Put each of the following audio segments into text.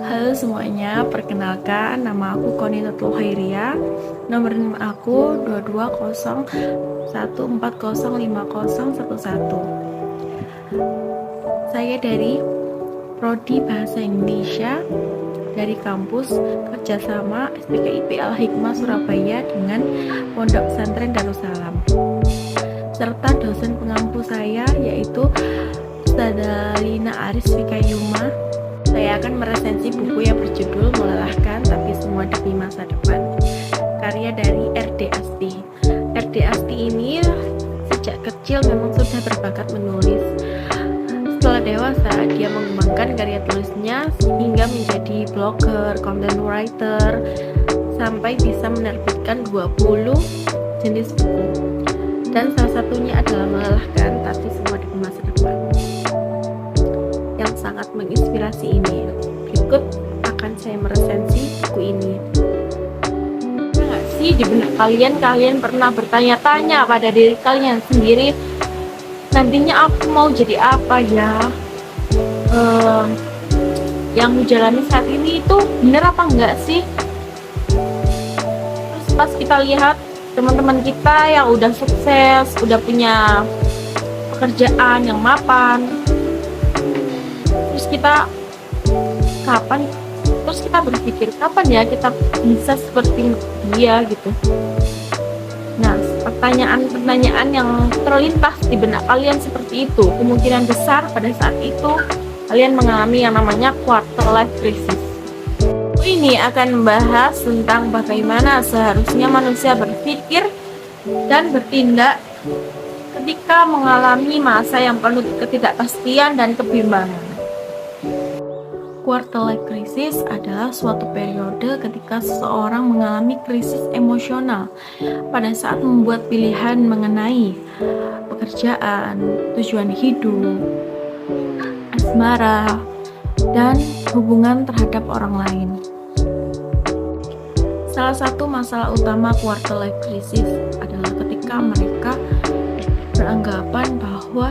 Halo semuanya, perkenalkan nama aku Konitatul Khairia. Nomor NIM aku 22014050111. Saya dari Prodi Bahasa Indonesia dari kampus kerjasama SPKIP Al-Hikmah Surabaya dengan Pondok Pesantren Darussalam. Serta dosen pengampu saya yaitu Ustadzah Lina Aris Fikayuma. Saya akan meresensi buku yang berjudul Melelahkan Tapi Semua Demi Masa Depan, karya dari R.D. Asti. R.D. Asti ini sejak kecil memang sudah berbakat menulis. Setelah dewasa, dia mengembangkan karya tulisnya hingga menjadi blogger, content writer, sampai bisa menerbitkan 20 jenis buku. Dan salah satunya adalah Melelahkan Tapi Semua Demi Masa Depan, yang sangat menginspirasi ini. Berikut akan saya meresensi buku ini. Enggak sih di benak kalian pernah bertanya-tanya pada diri kalian sendiri, nantinya aku mau jadi apa ya? Yang jalani saat ini itu bener apa enggak sih? Terus pas kita lihat teman-teman kita yang udah sukses, udah punya pekerjaan yang mapan, terus kita berpikir kapan ya kita bisa seperti dia gitu. Nah, pertanyaan-pertanyaan yang terlintas di benak kalian seperti itu, kemungkinan besar pada saat itu kalian mengalami yang namanya quarter life crisis. Ini akan membahas tentang bagaimana seharusnya manusia berpikir dan bertindak ketika mengalami masa yang penuh ketidakpastian dan kebimbangan. Quarter life crisis adalah suatu periode ketika seseorang mengalami krisis emosional pada saat membuat pilihan mengenai pekerjaan, tujuan hidup, asmara, dan hubungan terhadap orang lain. Salah satu masalah utama quarter life crisis adalah ketika mereka beranggapan bahwa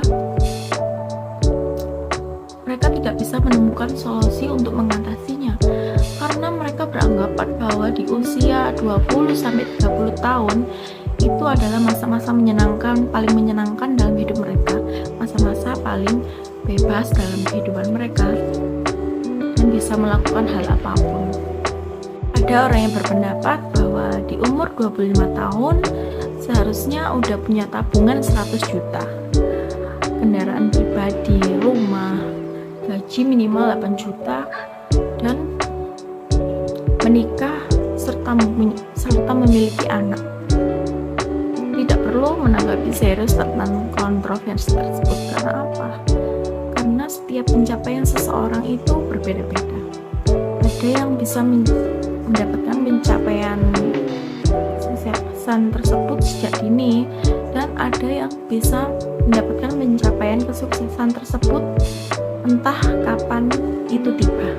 mereka tidak bisa menemukan solusi untuk mengatasinya, karena mereka beranggapan bahwa di usia 20-30 tahun itu adalah masa-masa paling menyenangkan dalam hidup mereka, masa-masa paling bebas dalam kehidupan mereka dan bisa melakukan hal apapun. Ada orang yang berpendapat bahwa di umur 25 tahun seharusnya udah punya tabungan 100 juta, kendaraan pribadi, rumah, gaji minimal 8 juta, dan menikah serta memiliki anak. Tidak perlu menanggapi serius tentang kontroversi tersebut. Karena apa? Karena setiap pencapaian seseorang itu berbeda-beda. Ada yang bisa mendapatkan pencapaian kesuksesan tersebut sejak dini, dan ada yang bisa mendapatkan pencapaian kesuksesan tersebut entah kapan itu tiba.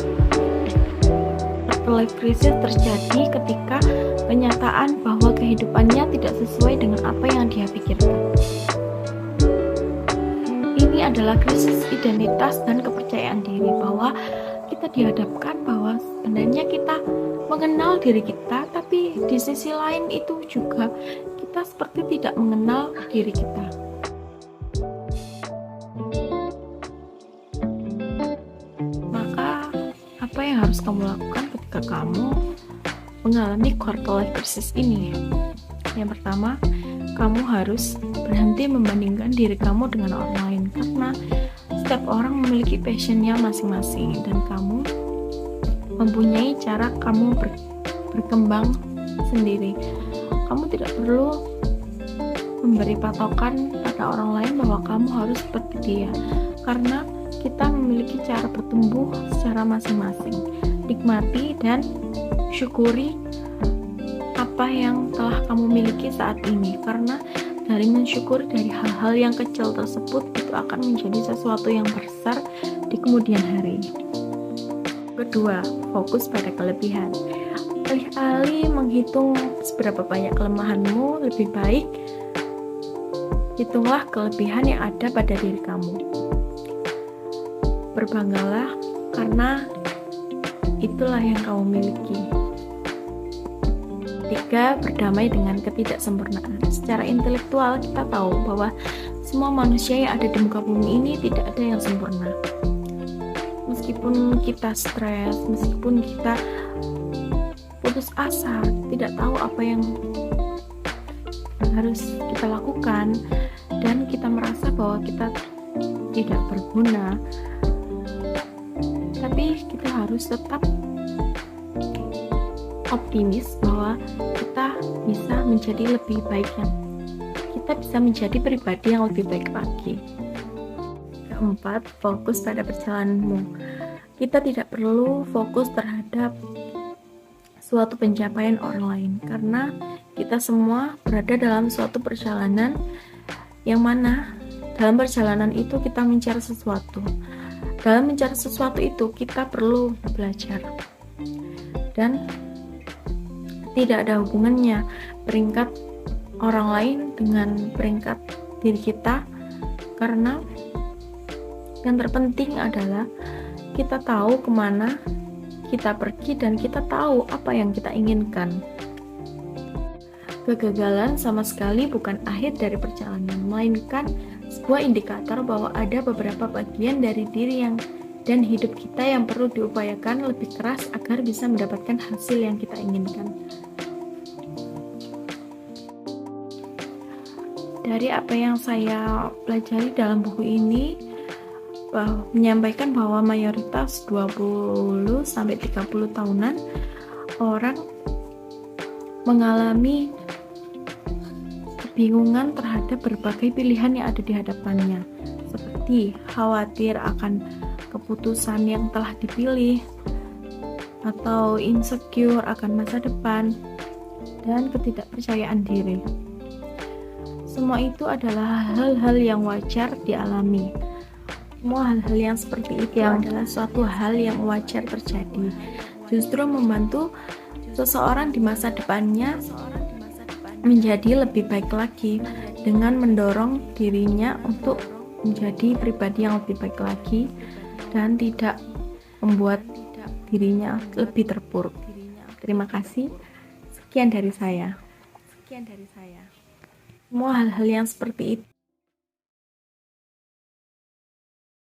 Quarter life crisis terjadi ketika kenyataan bahwa kehidupannya tidak sesuai dengan apa yang dia pikirkan. Ini adalah krisis identitas dan kepercayaan diri, bahwa kita dihadapkan bahwa sebenarnya kita mengenal diri kita, tapi di sisi lain itu juga kita seperti tidak mengenal diri kita. Maka apa yang harus kamu lakukan ketika kamu mengalami quarter life crisis ini? Yang pertama, kamu harus berhenti membandingkan diri kamu dengan orang lain, karena setiap orang memiliki passionnya masing-masing, dan kamu mempunyai cara kamu berkembang sendiri. Kamu tidak perlu memberi patokan pada orang lain bahwa kamu harus seperti dia, karena kita memiliki cara bertumbuh secara masing-masing. Nikmati dan syukuri apa yang telah kamu miliki saat ini, karena dari mensyukuri dari hal-hal yang kecil tersebut itu akan menjadi sesuatu yang besar di kemudian hari. Kedua, fokus pada kelebihan. Alih-alih menghitung seberapa banyak kelemahanmu, lebih baik hitunglah kelebihan yang ada pada diri kamu. Berbanggalah karena itulah yang kamu miliki. 3. Berdamai dengan ketidaksempurnaan. Secara intelektual kita tahu bahwa semua manusia yang ada di muka bumi ini tidak ada yang sempurna. Meskipun kita stres, meskipun kita putus asa, tidak tahu apa yang harus kita lakukan, dan kita merasa bahwa kita tidak berguna, tapi kita harus tetap optimis bahwa kita bisa menjadi lebih baik, kita bisa menjadi pribadi yang lebih baik lagi. 4. Fokus pada perjalananmu. Kita tidak perlu fokus terhadap suatu pencapaian orang lain, karena kita semua berada dalam suatu perjalanan yang mana dalam perjalanan itu kita mencari sesuatu. Dalam mencari sesuatu itu kita perlu belajar, dan tidak ada hubungannya peringkat orang lain dengan peringkat diri kita, karena yang terpenting adalah kita tahu kemana kita pergi dan kita tahu apa yang kita inginkan. Kegagalan sama sekali bukan akhir dari perjalanan, melainkan sebuah indikator bahwa ada beberapa bagian dari diri dan hidup kita yang perlu diupayakan lebih keras agar bisa mendapatkan hasil yang kita inginkan. Dari apa yang saya pelajari dalam buku ini, menyampaikan bahwa mayoritas 20-30 tahunan orang mengalami kebingungan terhadap berbagai pilihan yang ada di hadapannya, seperti khawatir akan keputusan yang telah dipilih, atau insecure akan masa depan, dan ketidakpercayaan diri. Semua itu adalah hal-hal yang wajar dialami. Semua hal-hal yang seperti itu adalah suatu hal yang wajar terjadi. Justru membantu seseorang di masa depannya menjadi lebih baik lagi, dengan mendorong dirinya untuk menjadi pribadi yang lebih baik lagi dan tidak membuat dirinya lebih terpuruk. Terima kasih. Sekian dari saya. Semua hal-hal yang seperti itu